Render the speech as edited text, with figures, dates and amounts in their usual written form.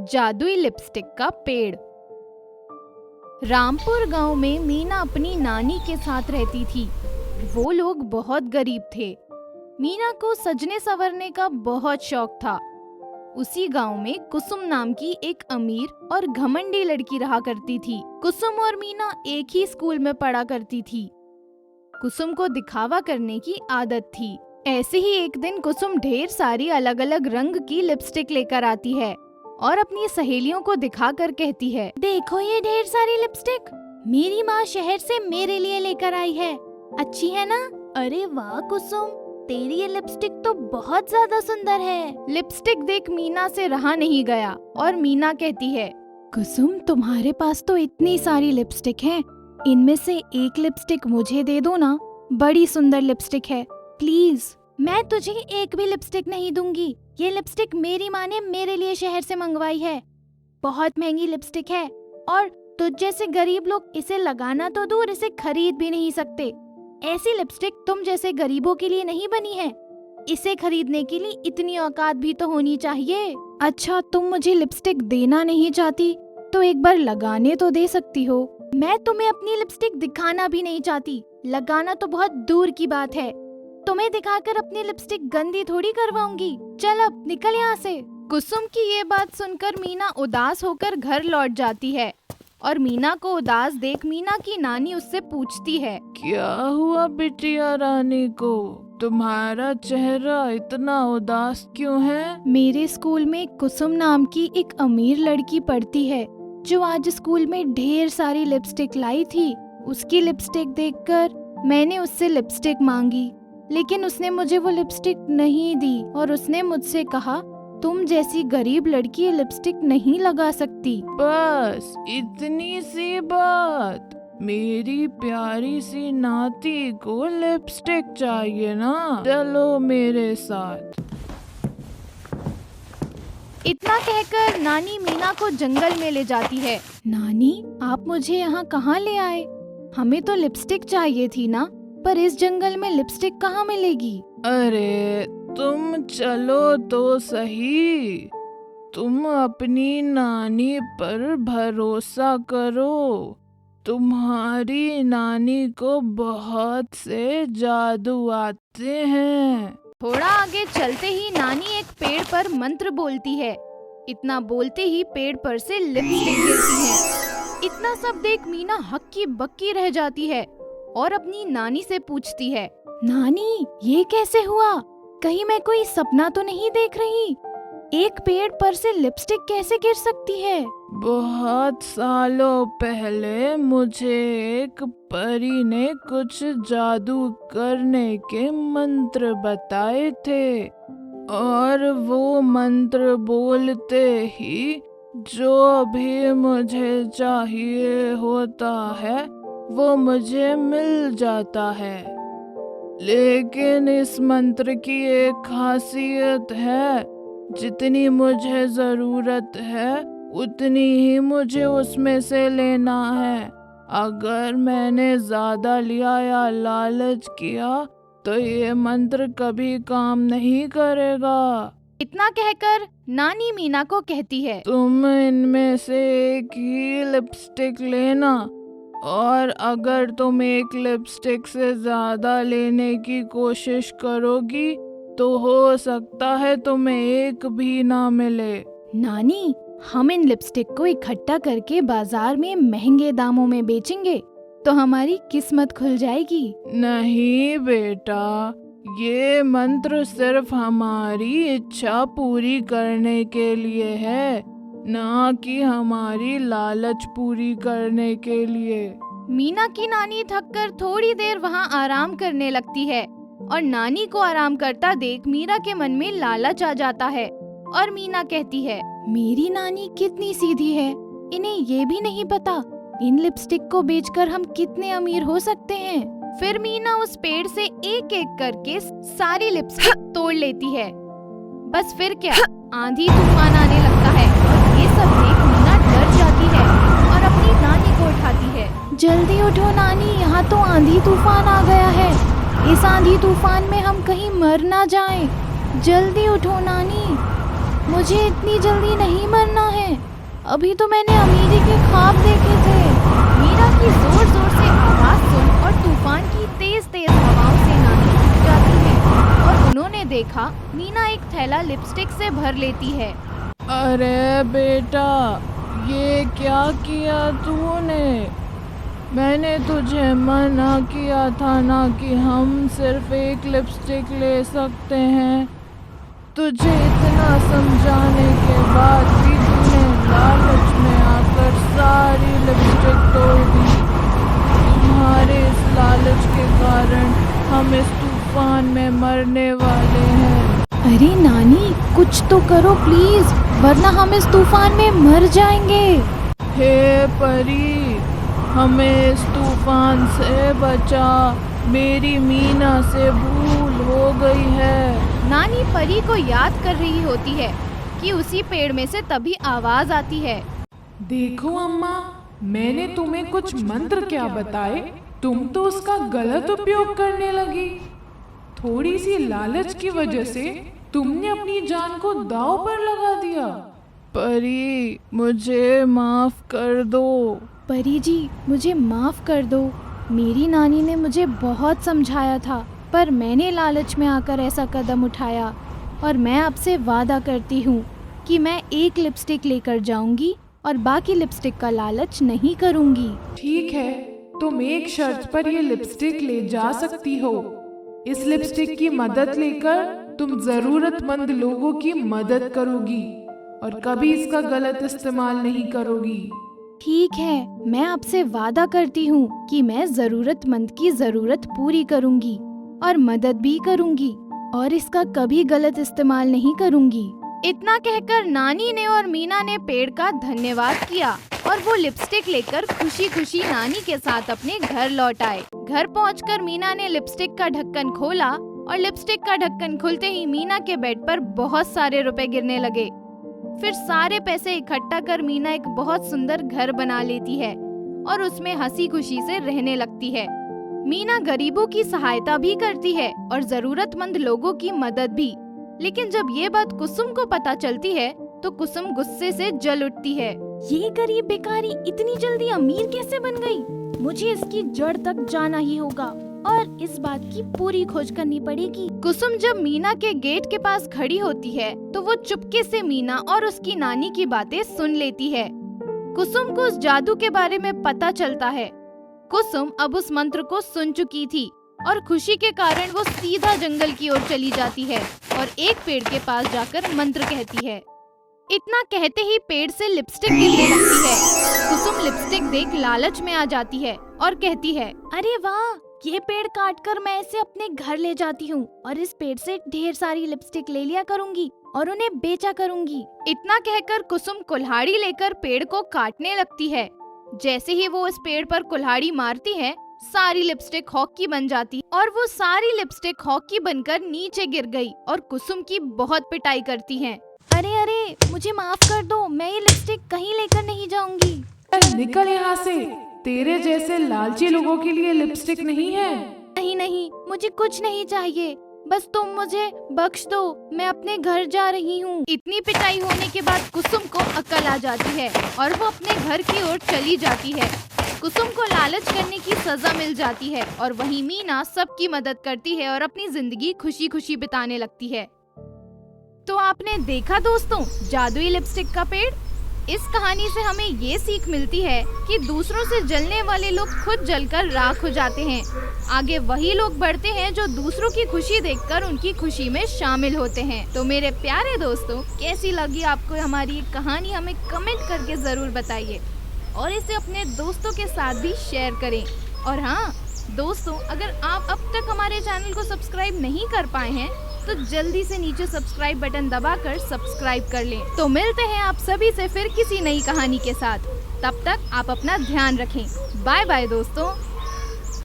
जादुई लिपस्टिक का पेड़। रामपुर गांव में मीना अपनी नानी के साथ रहती थी। वो लोग बहुत गरीब थे। मीना को सजने संवरने का बहुत शौक था। उसी गांव में कुसुम नाम की एक अमीर और घमंडी लड़की रहा करती थी। कुसुम और मीना एक ही स्कूल में पढ़ा करती थी। कुसुम को दिखावा करने की आदत थी। ऐसे ही एक दिन कुसुम ढेर सारी अलग अलग रंग की लिपस्टिक लेकर आती है और अपनी सहेलियों को दिखाकर कहती है, देखो ये ढेर सारी लिपस्टिक मेरी माँ शहर से मेरे लिए लेकर आई है। अच्छी है ना? अरे वाह कुसुम, तेरी ये लिपस्टिक तो बहुत ज्यादा सुंदर है। लिपस्टिक देख मीना से रहा नहीं गया और मीना कहती है, कुसुम तुम्हारे पास तो इतनी सारी लिपस्टिक हैं, इनमें से एक लिपस्टिक मुझे दे दो ना, बड़ी सुंदर लिपस्टिक है, प्लीज। मैं तुझे एक भी लिपस्टिक नहीं दूंगी। ये लिपस्टिक मेरी माँ ने मेरे लिए शहर से मंगवाई है। बहुत महंगी लिपस्टिक है और तुझ जैसे गरीब लोग इसे लगाना तो दूर, इसे खरीद भी नहीं सकते। ऐसी लिपस्टिक तुम जैसे गरीबों के लिए नहीं बनी है। इसे खरीदने के लिए इतनी औकात भी तो होनी चाहिए। अच्छा, तुम मुझे लिपस्टिक देना नहीं चाहती तो एक बार लगाने तो दे सकती हो। मैं तुम्हें अपनी लिपस्टिक दिखाना भी नहीं चाहती, लगाना तो बहुत दूर की बात है। तुम्हें दिखाकर अपनी लिपस्टिक गंदी थोड़ी करवाऊंगी। चल अब निकल यहाँ से। कुसुम की ये बात सुनकर मीना उदास होकर घर लौट जाती है और मीना को उदास देख मीना की नानी उससे पूछती है, क्या हुआ बिटिया रानी को? तुम्हारा चेहरा इतना उदास क्यों है? मेरे स्कूल में कुसुम नाम की एक अमीर लड़की पढ़ती है जो आज स्कूल में ढेर सारी लिपस्टिक लाई थी। उसकी लिपस्टिक देखकर मैंने उससे लिपस्टिक मांगी, लेकिन उसने मुझे वो लिपस्टिक नहीं दी और उसने मुझसे कहा, तुम जैसी गरीब लड़की ये लिपस्टिक नहीं लगा सकती। बस इतनी सी बात? मेरी प्यारी सी नाती को लिपस्टिक चाहिए ना? चलो मेरे साथ। इतना कहकर नानी मीना को जंगल में ले जाती है। नानी, आप मुझे यहाँ कहाँ ले आए? हमें तो लिपस्टिक चाहिए थी ना, पर इस जंगल में लिपस्टिक कहाँ मिलेगी? अरे तुम चलो तो सही। तुम अपनी नानी पर भरोसा करो। तुम्हारी नानी को बहुत से जादू आते हैं। थोड़ा आगे चलते ही नानी एक पेड़ पर मंत्र बोलती है। इतना बोलते ही पेड़ पर से लिपस्टिक गिरती है। इतना सब देख मीना हक्की बक्की रह जाती है और अपनी नानी से पूछती है, नानी ये कैसे हुआ? कहीं मैं कोई सपना तो नहीं देख रही? एक पेड़ पर से लिपस्टिक कैसे गिर सकती है? बहुत सालों पहले मुझे एक परी ने कुछ जादू करने के मंत्र बताए थे और वो मंत्र बोलते ही जो भी मुझे चाहिए होता है वो मुझे मिल जाता है। लेकिन इस मंत्र की एक खासियत है, जितनी मुझे जरूरत है उतनी ही मुझे उसमें से लेना है। अगर मैंने ज्यादा लिया या लालच किया तो ये मंत्र कभी काम नहीं करेगा। इतना कहकर नानी मीना को कहती है, तुम इनमें से एक ही लिपस्टिक लेना और अगर तुम एक लिपस्टिक से ज्यादा लेने की कोशिश करोगी तो हो सकता है तुम्हें एक भी ना मिले। नानी, हम इन लिपस्टिक को इकट्ठा करके बाजार में महंगे दामों में बेचेंगे तो हमारी किस्मत खुल जाएगी। नहीं बेटा, ये मंत्र सिर्फ हमारी इच्छा पूरी करने के लिए है, ना कि हमारी लालच पूरी करने के लिए। मीना की नानी थककर थोड़ी देर वहाँ आराम करने लगती है और नानी को आराम करता देख मीरा के मन में लालच आ जाता है और मीना कहती है, मेरी नानी कितनी सीधी है, इन्हें ये भी नहीं पता इन लिपस्टिक को बेचकर हम कितने अमीर हो सकते हैं। फिर मीना उस पेड़ से एक एक करके सारी लिपस्टिक तोड़ लेती है। बस फिर क्या, आंधी तूफान आने लगता है और ये सब देख मीना डर जाती है और अपनी नानी को उठाती है। जल्दी उठो नानी, यहाँ तो आंधी तूफान आ गया है। इस आंधी तूफान में हम कहीं मर ना जाएं। जल्दी उठो नानी। मुझे इतनी जल्दी नहीं मरना है। अभी तो मैंने अमीरी के ख्वाब देखे थे। मीरा की जोर जोर से आवाज सुन और तूफान की तेज तेज हवाओं से नानी उठ जाती है और उन्होंने देखा मीना एक थैला लिपस्टिक से भर लेती है। अरे बेटा, ये क्या किया तूने? मैंने तुझे मना किया था ना कि हम सिर्फ एक लिपस्टिक ले सकते हैं। तुझे इतना समझाने के बाद भी तूने लालच में आकर सारी लिपस्टिक तोड़ दी। तुम्हारे इस लालच के कारण हम इस तूफान में मरने वाले हैं। अरे नानी, कुछ तो करो प्लीज, वरना हम इस तूफान में मर जाएंगे। हे परी, हमें इस तूफान से बचा। मेरी मीना से भूल हो गई है। नानी परी को याद कर रही होती है कि उसी पेड़ में से तभी आवाज आती है। देखो अम्मा, मैंने तुम्हें कुछ मंत्र क्या बताए, तुम तो उसका गलत उपयोग करने लगी। थोड़ी सी लालच की वजह से तुमने अपनी जान को दांव पर लगा दिया। परी, मुझे माफ कर दो। परी जी, मुझे माफ कर दो। मेरी नानी ने मुझे बहुत समझाया था, पर मैंने लालच में आकर ऐसा कदम उठाया। और मैं आपसे वादा करती हूँ कि मैं एक लिपस्टिक लेकर जाऊंगी और बाकी लिपस्टिक का लालच नहीं करूंगी। ठीक है, तुम एक शर्त पर ये लिपस्टिक ले जा सकती हो। इस लिपस्टिक की मदद लेकर तुम जरूरतमंद लोगों की मदद करोगी और कभी इसका गलत इस्तेमाल नहीं करोगी। ठीक है, मैं आपसे वादा करती हूँ कि मैं जरूरतमंद की जरूरत पूरी करूंगी और मदद भी करूंगी और इसका कभी गलत इस्तेमाल नहीं करूंगी। इतना कहकर नानी ने और मीना ने पेड़ का धन्यवाद किया और वो लिपस्टिक लेकर खुशी खुशी नानी के साथ अपने घर लौट आए। घर पहुंचकर मीना ने लिपस्टिक का ढक्कन खोला और लिपस्टिक का ढक्कन खुलते ही मीना के बेड पर बहुत सारे रुपए गिरने लगे। फिर सारे पैसे इकट्ठा कर मीना एक बहुत सुंदर घर बना लेती है और उसमें हंसी खुशी से रहने लगती है। मीना गरीबों की सहायता भी करती है और जरूरतमंद लोगों की मदद भी। लेकिन जब ये बात कुसुम को पता चलती है तो कुसुम गुस्से से जल उठती है। ये गरीब भिखारी इतनी जल्दी अमीर कैसे बन गई? मुझे इसकी जड़ तक जाना ही होगा और इस बात की पूरी खोज करनी पड़ेगी। कुसुम जब मीना के गेट के पास खड़ी होती है तो वो चुपके से मीना और उसकी नानी की बातें सुन लेती है। कुसुम को उस जादू के बारे में पता चलता है। कुसुम अब उस मंत्र को सुन चुकी थी और खुशी के कारण वो सीधा जंगल की ओर चली जाती है और एक पेड़ के पास जाकर मंत्र कहती है। इतना कहते ही पेड़ से लिपस्टिक गिरने लगती है। कुसुम लिपस्टिक देख लालच में आ जाती है और कहती है, अरे वाह, ये पेड़ काटकर मैं इसे अपने घर ले जाती हूँ और इस पेड़ से ढेर सारी लिपस्टिक ले लिया करूँगी और उन्हें बेचा करूँगी। इतना कहकर कुसुम कुल्हाड़ी लेकर पेड़ को काटने लगती है। जैसे ही वो इस पेड़ पर कुल्हाड़ी मारती है, सारी लिपस्टिक हॉकी बन जाती और वो सारी लिपस्टिक हॉकी बनकर नीचे गिर गई और कुसुम की बहुत पिटाई करती हैं। अरे अरे, मुझे माफ कर दो, मैं ये लिपस्टिक कहीं लेकर नहीं जाऊंगी। निकल यहाँ से, तेरे जैसे लालची लोगों के लिए लिपस्टिक नहीं है। नहीं नहीं, मुझे कुछ नहीं चाहिए, बस तुम मुझे बख्श दो, मैं अपने घर जा रही हूँ। इतनी पिटाई होने के बाद कुसुम को अक्ल आ जाती है और वो अपने घर की ओर चली जाती है। कुसुम को लालच करने की सजा मिल जाती है और वहीं मीना सबकी मदद करती है और अपनी जिंदगी खुशी खुशी बिताने लगती है। तो आपने देखा दोस्तों, जादुई लिपस्टिक का पेड़। इस कहानी से हमें ये सीख मिलती है कि दूसरों से जलने वाले लोग खुद जलकर राख हो जाते हैं। आगे वही लोग बढ़ते हैं जो दूसरों की खुशी देखकर उनकी खुशी में शामिल होते हैं। तो मेरे प्यारे दोस्तों, कैसी लगी आपको हमारी ये कहानी, हमें कमेंट करके जरूर बताइए और इसे अपने दोस्तों के साथ भी शेयर करें। और हाँ दोस्तों, अगर आप अब तक हमारे चैनल को सब्सक्राइब नहीं कर पाए हैं तो जल्दी से नीचे सब्सक्राइब बटन दबाकर सब्सक्राइब कर लें। तो मिलते हैं आप सभी से फिर किसी नई कहानी के साथ। तब तक आप अपना ध्यान रखें। बाय बाय दोस्तों।